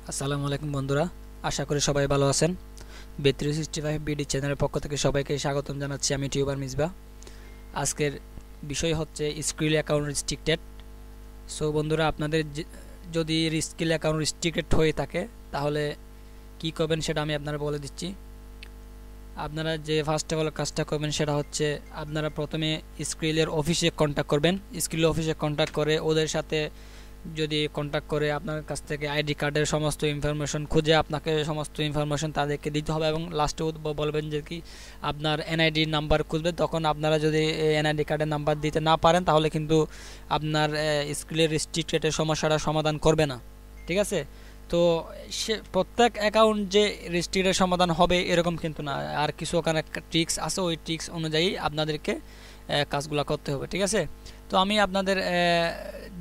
আসসালামু আলাইকুম বন্ধুরা, আশা করি সবাই ভালো আছেন। B365 বিডি চ্যানেলের পক্ষ থেকে সবাইকে স্বাগতম জানাচ্ছি। আমি টিউবার মিসবা। আজকের বিষয় হচ্ছে স্কিল অ্যাকাউন্ট রেস্ট্রিক্টেড। সো বন্ধুরা, আপনাদের যদি স্কিল অ্যাকাউন্ট রেস্ট্রিক্টেড হয়ে থাকে তাহলে কি করবেন সেটা আমি আপনারা বলে দিচ্ছি। আপনারা যে ফার্স্ট অফ অল কাজটা করবেন সেটা হচ্ছে আপনারা প্রথমে স্কিলের অফিসে কন্ট্যাক্ট করবেন। স্কিল অফিসে কন্ট্যাক্ট করে ওদের সাথে যদি কন্ট্যাক্ট করে আপনার কাছ থেকে আইডি কার্ডের সমস্ত ইনফরমেশন খুঁজে আপনাকে সমস্ত ইনফরমেশন তাদেরকে দিতে হবে এবং লাস্টে বলবেন যে কি আপনার এনআইডি নাম্বার খুঁজবে। তখন আপনারা যদি এনআইডি কার্ডের নাম্বার দিতে না পারেন তাহলে কিন্তু আপনার স্কিলের রেস্ট্রিক্টেডের সমস্যাটা সমাধান করবে না। ঠিক আছে? তো সে প্রত্যেক অ্যাকাউন্ট যে রেস্ট্রিক্টের সমাধান হবে এরকম কিন্তু না, আর কিছু ওখানে ট্রিক্স আছে, ওই ট্রিক্স অনুযায়ী আপনাদেরকে কাজগুলো করতে হবে। ঠিক আছে? তো আমি আপনাদের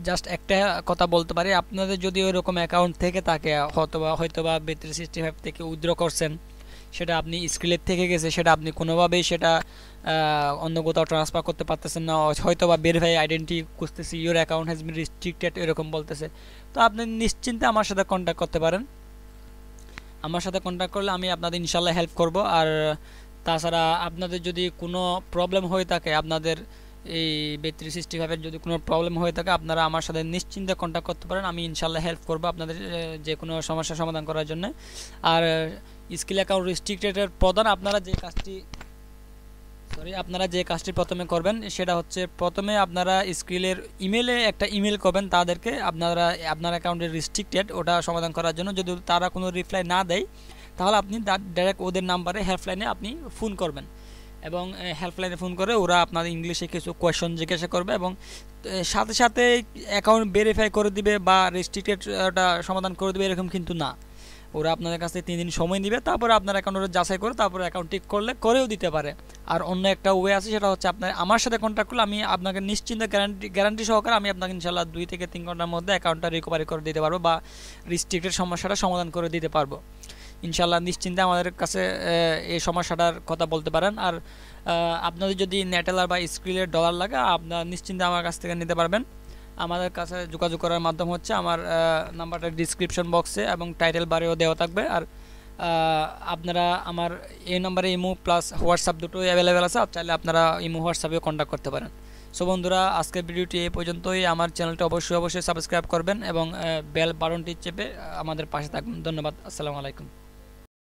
জাস্ট একটা কথা বলতে পারি, আপনাদের যদি ওইরকম অ্যাকাউন্ট থেকে থাকে হয়তোবা B365 থেকে উইথড্র করছেন, সেটা আপনি স্কিলের থেকে গেছে, সেটা আপনি কোনোভাবেই সেটা অন্য কোথাও ট্রান্সফার করতে পারতেছেন না, হয়তোবা ভেরিফাই আইডেন্টি খুঁজতেছি, your account has been restricted এরকম বলতেছে। তো আপনি নিশ্চিন্তে আমার সাথে কন্ট্যাক্ট করতে পারেন। আমার সাথে কন্ট্যাক্ট করলে আমি আপনাদের ইনশাল্লাহ হেল্প করব। আর তাছাড়া আপনাদের যদি কোনো প্রবলেম হয়ে থাকে, আপনাদের এই B365-এর যদি কোনো প্রবলেম হয়ে থাকে, আপনারা আমার সাথে নিশ্চিন্তে কন্ট্যাক্ট করতে পারেন। আমি ইনশাল্লাহ হেল্প করব আপনাদের যে কোনো সমস্যার সমাধান করার জন্য। আর স্কিল অ্যাকাউন্ট রেস্ট্রিক্টেডের প্রধান আপনারা যে কাজটি প্রথমে করবেন সেটা হচ্ছে প্রথমে আপনারা স্কিলের ইমেলে একটা ইমেল করবেন তাদেরকে, আপনার অ্যাকাউন্টের রেস্ট্রিক্টেড ওটা সমাধান করার জন্য। যদি তারা কোনো রিপ্লাই না দেয় তাহলে আপনি ডাইরেক্ট ওদের নাম্বারে হেল্পলাইনে আপনি ফোন করবেন এবং হেল্পলাইনে ফোন করে ওরা আপনার ইংলিশে কিছু কোয়েশ্চন জিজ্ঞাসা করবে এবং সাথে সাথে অ্যাকাউন্ট ভেরিফাই করে দিবে বা রেস্ট্রিক্টেডটা সমাধান করে দেবে এরকম কিন্তু না। ওরা আপনাদের কাছে 3 দিন সময় নেবে, তারপরে আপনার অ্যাকাউন্টে যাচাই করে তারপরে অ্যাকাউন্ট ঠিক করলে করেও দিতে পারে। আর অন্য একটা ওয়ে আছে, সেটা হচ্ছে আপনার আমার সাথে কন্ট্যাক্ট করলে আমি আপনাকে নিশ্চিন্ত গ্যারান্টি সহকারে আমি আপনাকে ইনশাল্লাহ 2 থেকে 3 ঘন্টার মধ্যে অ্যাকাউন্টটা রিকভারি করে দিতে পারবো বা রেস্ট্রিক্টেড সমস্যাটা সমাধান করে দিতে পারবো ইনশাল্লাহ। নিশ্চিন্তে আমাদের কাছে এই সমস্যাটার কথা বলতে পারেন। আর আপনাদের যদি নেটেলার বা স্কিলের ডলার লাগে আপনারা নিশ্চিন্তে আমার কাছ থেকে নিতে পারবেন। আমাদের কাছে যোগাযোগ করার মাধ্যম হচ্ছে আমার নাম্বারটা ডিসক্রিপশন বক্সে এবং টাইটেল বারেও দেওয়া থাকবে। আর আপনারা আমার এই নাম্বারে ইমো প্লাস হোয়াটসঅ্যাপ দুটোই অ্যাভেলেবেল আছে, চাইলে আপনারা ইমো হোয়াটসঅ্যাপেও কন্ট্যাক্ট করতে পারেন। সো বন্ধুরা, আজকের ভিডিওটি এই পর্যন্তই। আমার চ্যানেলটা অবশ্যই সাবস্ক্রাইব করবেন এবং বেল বাটনটি চেপে আমাদের পাশে থাকবেন। ধন্যবাদ। আসসালামু আলাইকুম।